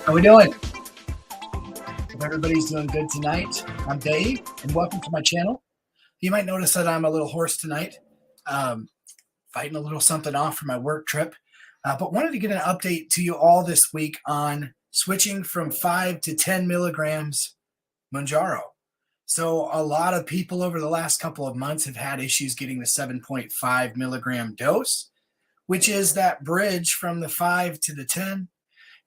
How we doing? Hope everybody's doing good tonight. I'm Dave, and welcome to my channel. You might notice that I'm a little hoarse tonight, fighting a little something off for my work trip, but wanted to get an update to you all this week on switching from 5 to 10 milligrams Mounjaro. So a lot of people over the last couple of months have had issues getting the 7.5 milligram dose, which is that bridge from the 5 to the 10.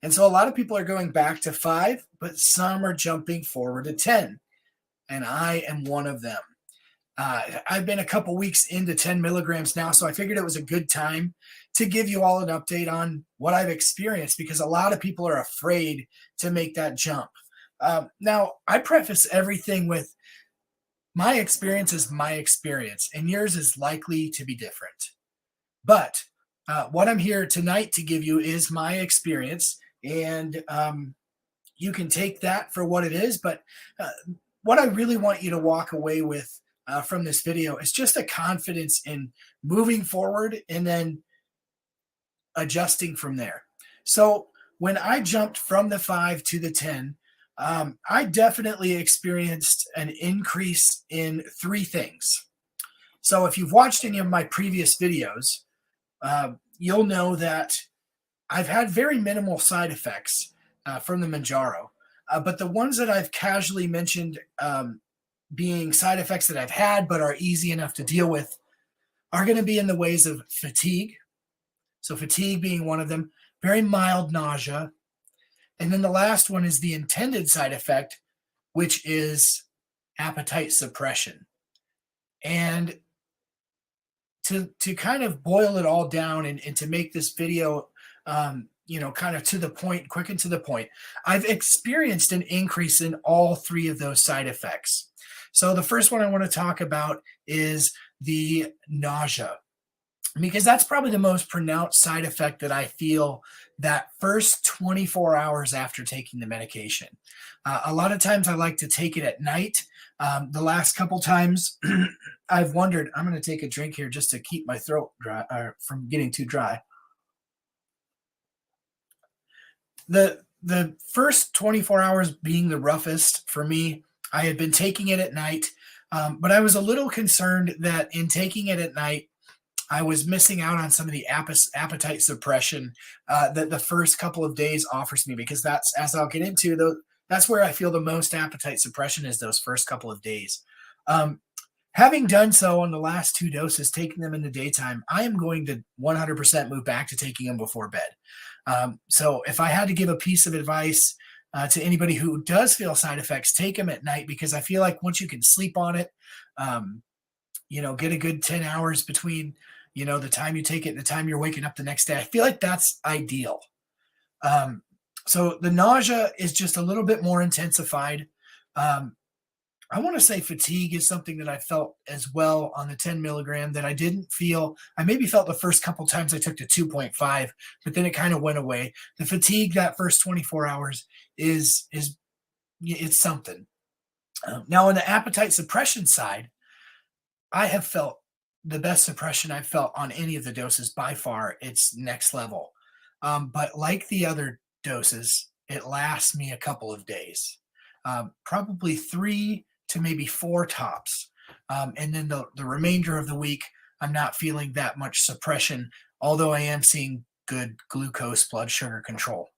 And so a lot of people are going back to 5, but some are jumping forward to 10. And I am one of them. I've been a couple weeks into 10 milligrams now, so I figured it was a good time to give you all an update on what I've experienced, because a lot of people are afraid to make that jump. Now, I preface everything with my experience is my experience, and yours is likely to be different. But what I'm here tonight to give you is my experience, and you can take that for what it is. But what I really want you to walk away with from this video is just a confidence in moving forward and then adjusting from there. So when I jumped from the 5 to the 10, I definitely experienced an increase in 3 things. So if you've watched any of my previous videos, you'll know that I've had very minimal side effects from the Mounjaro, but the ones that I've casually mentioned being side effects that I've had but are easy enough to deal with are going to be in the ways of fatigue. So fatigue being one of them, very mild nausea. And then the last one is the intended side effect, which is appetite suppression. And to kind of boil it all down and to make this video, kind of to the point, quick and to the point, I've experienced an increase in all 3 of those side effects. So the first one I want to talk about is the nausea, because that's probably the most pronounced side effect that I feel that first 24 hours after taking the medication. A lot of times I like to take it at night. The last couple times I've wondered, I'm going to take a drink here just to keep my throat dry, from getting too dry. The first 24 hours being the roughest for me. I had been taking it at night, but I was a little concerned that in taking it at night, I was missing out on some of the appetite suppression that the first couple of days offers me, because that's, as I'll get into, that's where I feel the most appetite suppression is those first couple of days. Having done so on the last 2 doses, taking them in the daytime, I am going to 100% move back to taking them before bed. So if I had to give a piece of advice to anybody who does feel side effects, take them at night, because I feel like once you can sleep on it, get a good 10 hours between, the time you take it and the time you're waking up the next day. I feel like that's ideal. So the nausea is just a little bit more intensified. I want to say fatigue is something that I felt as well on the 10 milligram that I didn't feel. I maybe felt the first couple times I took the 2.5, but then it kind of went away. The fatigue that first 24 hours is it's something. Now on the appetite suppression side, I have felt the best suppression I've felt on any of the doses by far. It's next level. But like the other doses, it lasts me a couple of days, probably 3 to maybe 4 tops. And then the remainder of the week, I'm not feeling that much suppression, although I am seeing good glucose blood sugar control.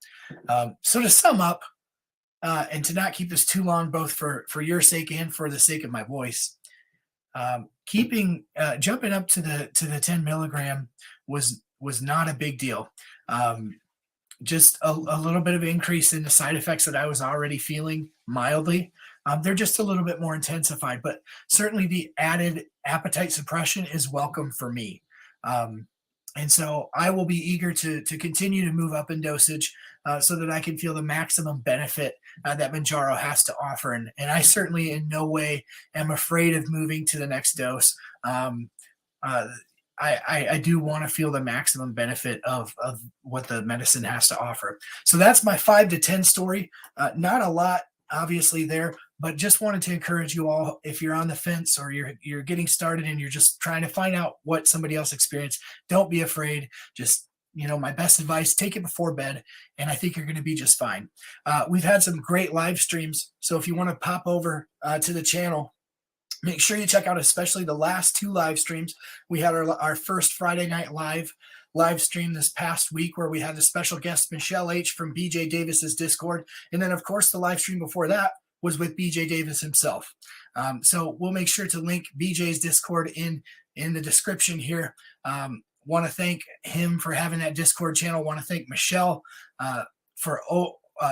So to sum up, and to not keep this too long, both for your sake and for the sake of my voice, jumping up to the 10 milligram was not a big deal. Just a little bit of increase in the side effects that I was already feeling mildly. They're just a little bit more intensified, but certainly the added appetite suppression is welcome for me. And so I will be eager to continue to move up in dosage so that I can feel the maximum benefit that Mounjaro has to offer. And I certainly in no way am afraid of moving to the next dose. I do want to feel the maximum benefit of what the medicine has to offer. So that's my 5 to 10 story. Not a lot, obviously, there, but just wanted to encourage you all, if you're on the fence or you're getting started and you're just trying to find out what somebody else experienced, don't be afraid. Just my best advice, take it before bed, and I think you're going to be just fine. We've had some great live streams, so if you want to pop over to the channel, make sure you check out especially the last 2 live streams. We had our first Friday night live stream this past week where we had a special guest, Michelle H. from BJ Davis's Discord. And then, of course, the live stream before that was with BJ Davis himself. So we'll make sure to link BJ's Discord in the description here. Want to thank him for having that Discord channel. Want to thank Michelle for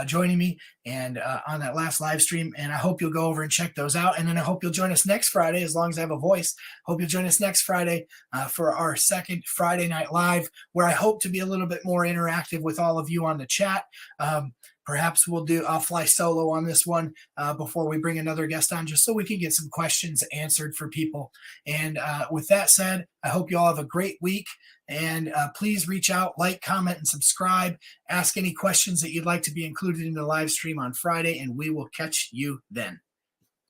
joining me and on that last live stream. And I hope you'll go over and check those out. And then I hope you'll join us next Friday, as long as I have a voice. Hope you'll join us next Friday for our second Friday Night Live, where I hope to be a little bit more interactive with all of you on the chat. Perhaps I'll fly solo on this one before we bring another guest on, just so we can get some questions answered for people. And with that said, I hope you all have a great week. And please reach out, like, comment, and subscribe. Ask any questions that you'd like to be included in the live stream on Friday, and we will catch you then.